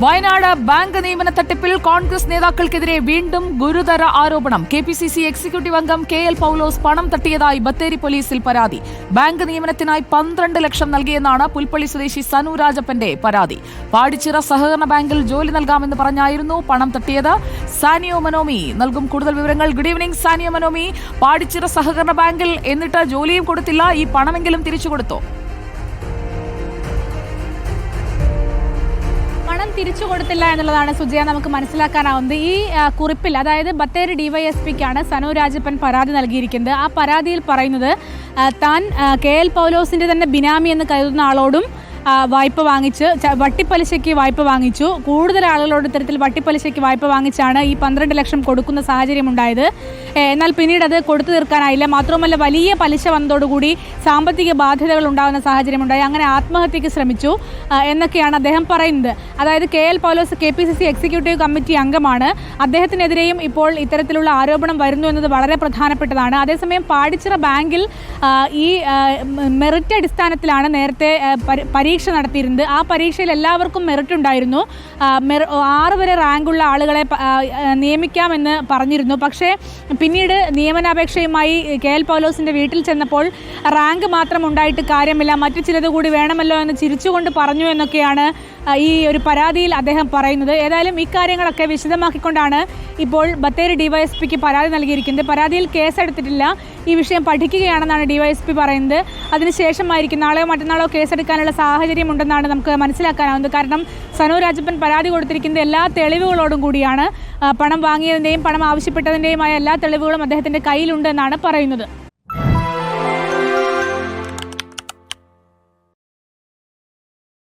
Wayanad bank നിയമന തട്ടിപ്പിൽ കോൺഗ്രസ് നേതാക്കൾക്കെതിരെ വീണ്ടും ഗുരുതര ആരോപണം. കെപിസിസി എക്സിക്യൂട്ടീവ് അംഗം കെ.എൽ. പൗലോസ് പണം തട്ടിയതായി ബത്തേരി പോലീസിൽ പരാതി. ബാങ്ക് നിയമനത്തിനായി 12 ലക്ഷം നൽകിയെന്നാണ് പുൽപ്പള്ളി സ്വദേശി സനു രാജപ്പന്റെ പരാതി. പാടിച്ചിറ സഹകരണ ബാങ്കിൽ ജോലി നൽകാമെന്ന് പറഞ്ഞായിരുന്നു പണം തട്ടിയത്. സാനിയോ മനോമി നൽകും കൂടുതൽ വിവരങ്ങൾ. Good evening Sanio മനോമി. പാടിച്ചിറ സഹകരണ ബാങ്കിൽ എന്നിട്ട് ജോലിയും കൊടുത്തില്ല, ഈ പണമെങ്കിലും തിരിച്ചു കൊടുത്തോ? തിരിച്ചു കൊടുത്തില്ല എന്നുള്ളതാണ് സുജയ നമുക്ക് മനസ്സിലാക്കാനാവുന്നത്. ഈ കുറിപ്പിൽ, അതായത് ബത്തേരി ഡിവൈഎസ്പിക്കാണ് സനു രാജപ്പൻ പരാതി നൽകിയിരിക്കുന്നത്. ആ പരാതിയിൽ പറയുന്നത് താൻ കെ.എൽ. പൗലോസിന്റെ തന്നെ ബിനാമി എന്ന് കരുതുന്ന ആളോടും വായ്പ വാങ്ങിച്ച് വട്ടിപ്പലിശയ്ക്ക് വായ്പ വാങ്ങിച്ചു. കൂടുതൽ ആളുകളോട് ഇത്തരത്തിൽ വട്ടിപ്പലിശയ്ക്ക് വായ്പ വാങ്ങിച്ചാണ് ഈ 12 ലക്ഷം കൊടുക്കുന്ന സാഹചര്യം ഉണ്ടായത്. എന്നാൽ പിന്നീട് അത് കൊടുത്തു തീർക്കാനായില്ല. മാത്രമല്ല, വലിയ പലിശ വന്നതോടുകൂടി സാമ്പത്തിക ബാധ്യതകൾ ഉണ്ടാകുന്ന സാഹചര്യമുണ്ടായി. അങ്ങനെ ആത്മഹത്യക്ക് ശ്രമിച്ചു എന്നൊക്കെയാണ് അദ്ദേഹം പറയുന്നത്. അതായത് കെ.എൽ. പൗലോസ് കെപിസിസി എക്സിക്യൂട്ടീവ് കമ്മിറ്റി അംഗമാണ്. അദ്ദേഹത്തിനെതിരെയും ഇപ്പോൾ ഇത്തരത്തിലുള്ള ആരോപണം വരുന്നു എന്നത് വളരെ പ്രധാനപ്പെട്ടതാണ്. അതേസമയം പാടിച്ചിറ ബാങ്കിൽ ഈ മെറിറ്റ് അടിസ്ഥാനത്തിലാണ് നേരത്തെ പരീക്ഷ നടത്തിയിരുന്നത്. ആ പരീക്ഷയിൽ എല്ലാവർക്കും മെറിറ്റ് ഉണ്ടായിരുന്നു. 6 വരെ റാങ്കുള്ള ആളുകളെ നിയമിക്കാമെന്ന് പറഞ്ഞിരുന്നു. പക്ഷേ പിന്നീട് നിയമനാപേക്ഷയുമായി കെ.എൽ. പൗലോസിന്റെ വീട്ടിൽ ചെന്നപ്പോൾ റാങ്ക് മാത്രം ഉണ്ടായിട്ട് കാര്യമില്ല, മറ്റു ചിലത് കൂടി വേണമല്ലോ എന്ന് ചിരിച്ചുകൊണ്ട് പറഞ്ഞു എന്നൊക്കെയാണ് ഈ ഒരു പരാതിയിൽ അദ്ദേഹം പറയുന്നത്. ഏതായാലും ഇക്കാര്യങ്ങളൊക്കെ വിശദമാക്കിക്കൊണ്ടാണ് ഇപ്പോൾ ബത്തേരി ഡിവൈഎസ്പിക്ക് പരാതി നൽകിയിരിക്കുന്നത്. പരാതിയിൽ കേസെടുത്തിട്ടില്ല, ഈ വിഷയം പഠിക്കുകയാണെന്നാണ് ഡിവൈഎസ്പി പറയുന്നത്. അതിനുശേഷമായിരിക്കും നാളെയോ മറ്റന്നാളോ കേസെടുക്കാനുള്ള സാഹചര്യമുണ്ടെന്നാണ് നമുക്ക് മനസ്സിലാക്കാനാവുന്നത്. കാരണം സനു രാജപ്പൻ പരാതി കൊടുത്തിരിക്കുന്നത് എല്ലാ തെളിവുകളോടും കൂടിയാണ്. പണം വാങ്ങിയതിൻ്റെയും പണം ആവശ്യപ്പെട്ടതിൻ്റെയുമായ എല്ലാ തെളിവുകളും അദ്ദേഹത്തിൻ്റെ കയ്യിലുണ്ടെന്നാണ് പറയുന്നത്.